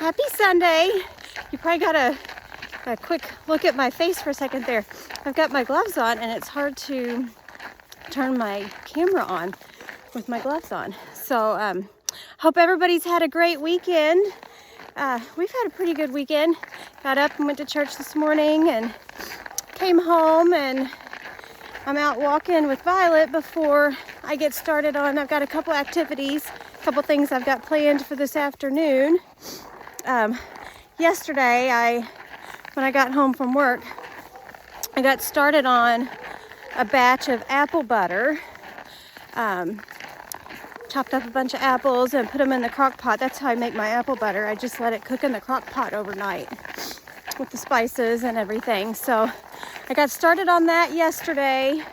Happy Sunday. You probably got a quick look at my face for a second there. I've got my gloves on and it's hard to turn my camera on with my gloves on. So hope everybody's had a great weekend. We've had a pretty good weekend. Got up and went to church this morning and came home, and I'm out walking with Violet before I get started on. I've got a couple activities, a couple things I've got planned for this afternoon. Yesterday, when I got home from work, I got started on a batch of apple butter. Chopped up a bunch of apples and put them in the crock pot. That's how I make my apple butter. I just let it cook in the crock pot overnight with the spices and everything. So I got started on that yesterday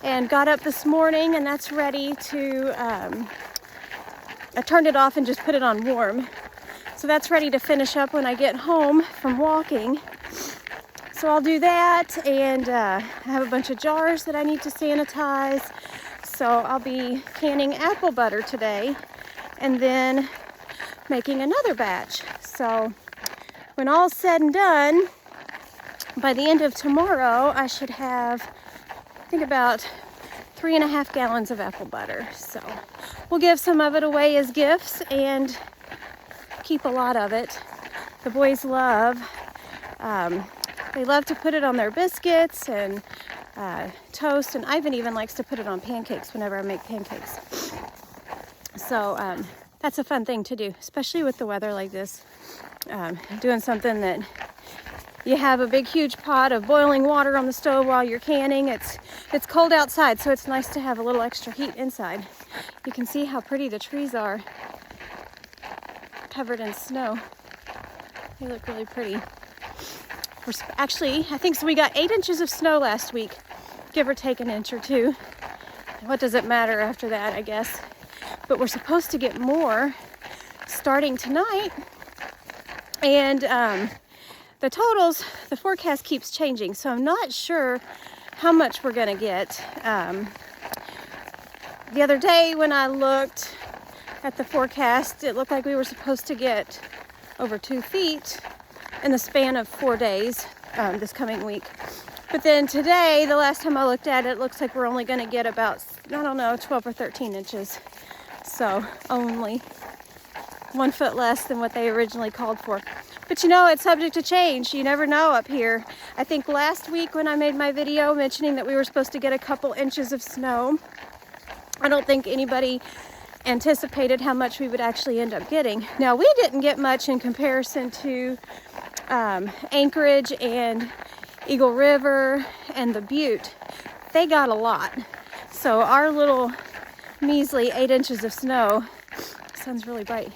and got up this morning, and that's ready to, I turned it off and just put it on warm. So that's ready to finish up when I get home from walking. So I'll do that, and I have a bunch of jars that I need to sanitize. So I'll be canning apple butter today and then making another batch. So when all's said and done, by the end of tomorrow, I should have, I think, about 3.5 gallons of apple butter. So we'll give some of it away as gifts and keep a lot of it. The boys love, they love to put it on their biscuits and toast, and Ivan even likes to put it on pancakes whenever I make pancakes. So that's a fun thing to do, especially with the weather like this. Doing something that you have a big huge pot of boiling water on the stove while you're canning. It's cold outside, so it's nice to have a little extra heat inside. You can see how pretty the trees are covered in snow. They look really pretty. Actually, I think so. We got 8 inches of snow last week, give or take an inch or two. What does it matter after that, I guess? But we're supposed to get more starting tonight. And the totals, the forecast keeps changing, so I'm not sure how much we're gonna get. The other day when I looked at the forecast, it looked like we were supposed to get over 2 feet in the span of 4 days this coming week. But then today, the last time I looked at it, it looks like we're only going to get about, I don't know, 12 or 13 inches. So only 1 foot less than what they originally called for. But you know, it's subject to change. You never know up here. I think last week when I made my video mentioning that we were supposed to get a couple inches of snow, I don't think anybody anticipated how much we would actually end up getting. Now, we didn't get much in comparison to Anchorage and Eagle River and the Butte. They got a lot. So our little measly 8 inches of snow, sun's really bright,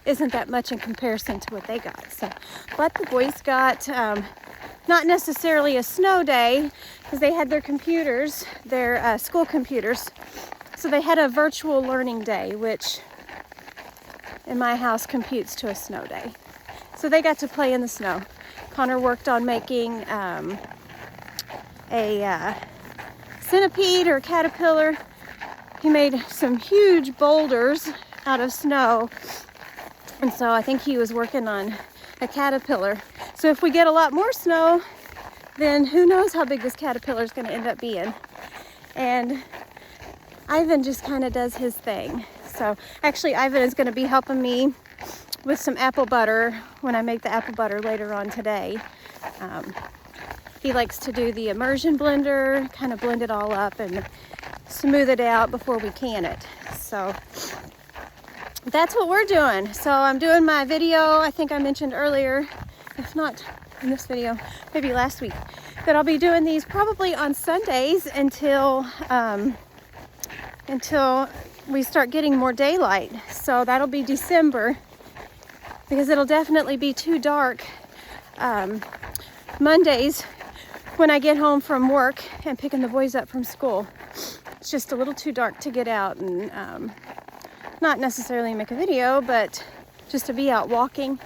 isn't that much in comparison to what they got. So, but the boys got not necessarily a snow day, because they had their computers, their school computers. So they had a virtual learning day, which in my house computes to a snow day. So they got to play in the snow. Connor worked on making a centipede or caterpillar. He made some huge boulders out of snow. And so I think he was working on a caterpillar. So if we get a lot more snow, then who knows how big this caterpillar is going to end up being. And Ivan just kind of does his thing. So actually Ivan is going to be helping me with some apple butter when I make the apple butter later on today. He likes to do the immersion blender, kind of blend it all up and smooth it out before we can it. So that's what we're doing. So I'm doing my video, I think I mentioned earlier, if not in this video, maybe last week, that I'll be doing these probably on Sundays until we start getting more daylight. So that'll be December, because it'll definitely be too dark Mondays when I get home from work and picking the boys up from school. It's just a little too dark to get out and not necessarily make a video, but just to be out walking.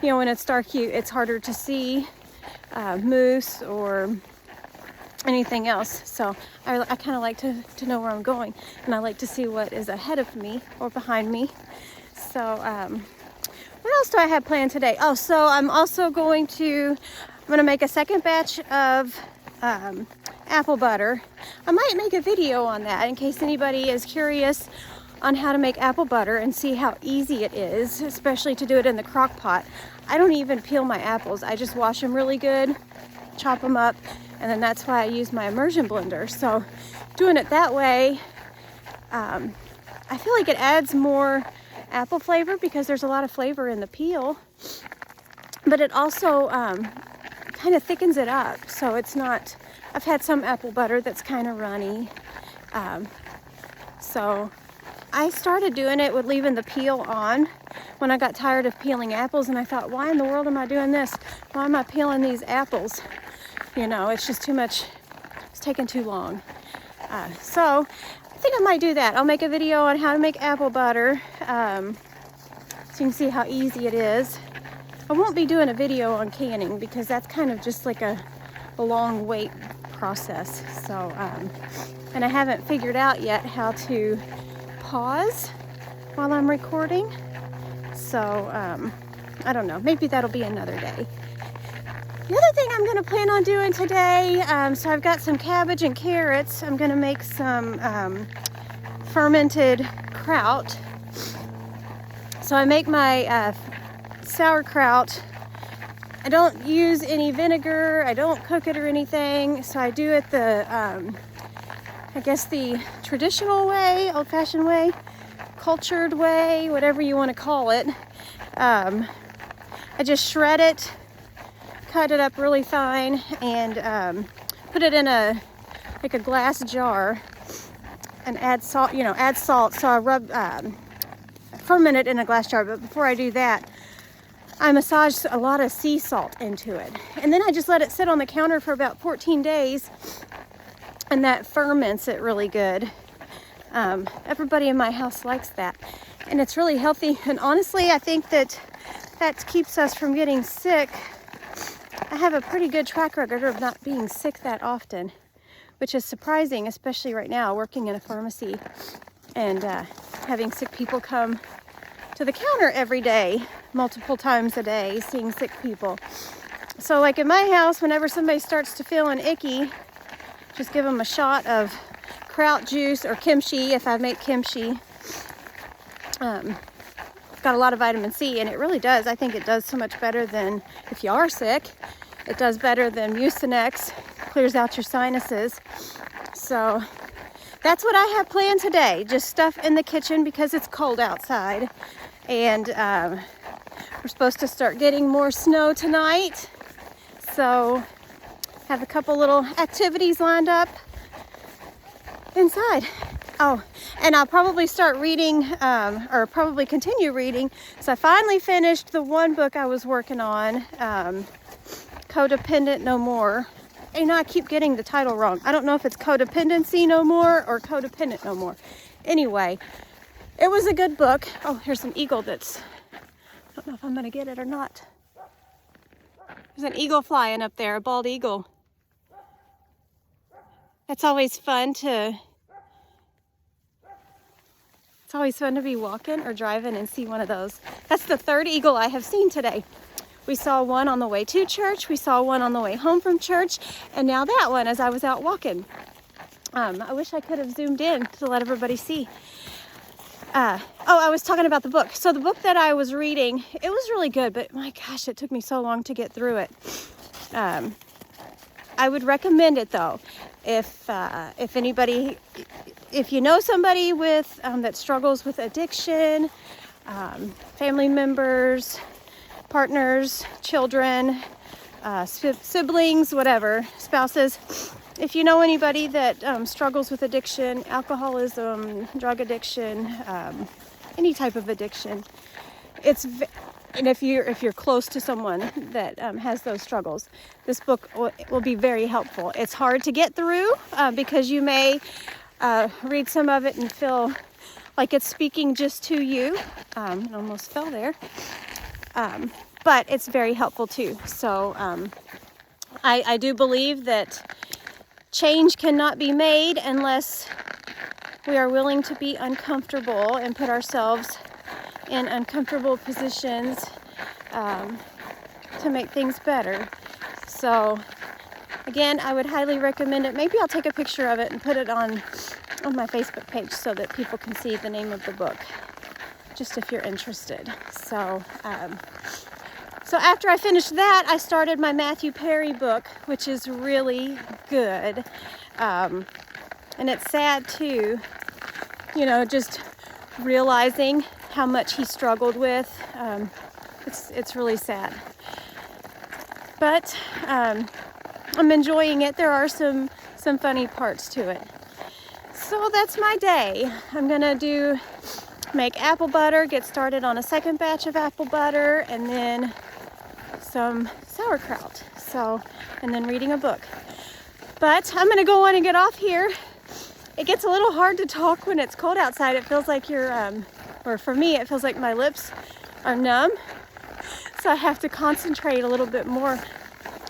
You know, when it's dark, it's harder to see moose or anything else. So I kind of like to know where I'm going, and I like to see what is ahead of me or behind me. So What else do I have planned today? Oh, so I'm also going to make a second batch of apple butter. I might make a video on that in case anybody is curious on how to make apple butter and see how easy it is, especially to do it in the crock pot. I don't even peel my apples. I just wash them really good, chop them up, and then that's why I use my immersion blender. So doing it that way, I feel like it adds more apple flavor because there's a lot of flavor in the peel, but it also kind of thickens it up. So it's not, I've had some apple butter that's kind of runny. So I started doing it with leaving the peel on when I got tired of peeling apples, and I thought, why in the world am I doing this? Why am I peeling these apples? You know, it's just too much, it's taking too long. So I think I might do that. I'll make a video on how to make apple butter, so you can see how easy it is. I won't be doing a video on canning because that's kind of just like a long wait process. So, and I haven't figured out yet how to pause while I'm recording. So, I don't know. Maybe that'll be another day. The other thing I'm going to plan on doing today, so I've got some cabbage and carrots. I'm going to make some fermented kraut. So I make my sauerkraut. I don't use any vinegar. I don't cook it or anything. So I do it the, I guess the traditional way, old-fashioned way, cultured way, whatever you want to call it. I just shred it, cut it up really fine, and put it in a glass jar and add salt. Add salt. So I ferment it in a glass jar. But before I do that, I massage a lot of sea salt into it, and then I just let it sit on the counter for about 14 days, and that ferments it really good. Everybody in my house likes that, and it's really healthy. And honestly, I think that keeps us from getting sick. I have a pretty good track record of not being sick that often, which is surprising, especially right now working in a pharmacy and having sick people come to the counter every day, multiple times a day, seeing sick people. So like in my house, whenever somebody starts to feeling icky, just give them a shot of kraut juice or kimchi if I make kimchi. It's got a lot of vitamin C, and it really does. I think it does so much better than, if you are sick, it does better than Mucinex. Clears out your sinuses. So that's what I have planned today. Just stuff in the kitchen because it's cold outside. And we're supposed to start getting more snow tonight. So have a couple little activities lined up inside. Oh, and I'll probably start reading, or probably continue reading. So I finally finished the one book I was working on, Codependent No More. And I keep getting the title wrong. I don't know if it's Codependency No More or Codependent No More. Anyway, it was a good book. Oh, here's an eagle that's, I don't know if I'm going to get it or not. There's an eagle flying up there, a bald eagle. It's always fun to be walking or driving and see one of those. That's the third eagle I have seen today. We saw one on the way to church, we saw one on the way home from church, and now that one as I was out walking. I wish I could have zoomed in to let everybody see. I was talking about the book. So the book that I was reading, it was really good, but my gosh, it took me so long to get through it. I would recommend it though. If anybody, if you know somebody with that struggles with addiction, family members, partners, children, siblings, whatever, spouses. If you know anybody that struggles with addiction, alcoholism, drug addiction, any type of addiction, and if you're close to someone that has those struggles, this book will be very helpful. It's hard to get through because you may read some of it and feel like it's speaking just to you. It almost fell there. But it's very helpful too. So I do believe that change cannot be made unless we are willing to be uncomfortable and put ourselves in uncomfortable positions to make things better. So again, I would highly recommend it. Maybe I'll take a picture of it and put it on my Facebook page so that people can see the name of the book, just if you're interested. So after I finished that, I started my Matthew Perry book, which is really good. And it's sad too, you know, just realizing how much he struggled with. It's really sad. But I'm enjoying it. There are some funny parts to it. So that's my day. I'm gonna make apple butter, get started on a second batch of apple butter, and then some sauerkraut. And then reading a book. But I'm gonna go on and get off here. It gets a little hard to talk when it's cold outside. It feels like or for me, it feels like my lips are numb. So I have to concentrate a little bit more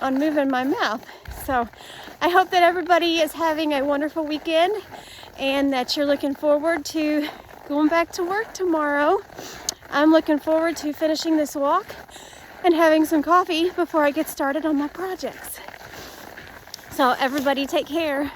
on moving my mouth. So I hope that everybody is having a wonderful weekend and that you're looking forward to going back to work tomorrow. I'm looking forward to finishing this walk and having some coffee before I get started on my projects. So everybody take care.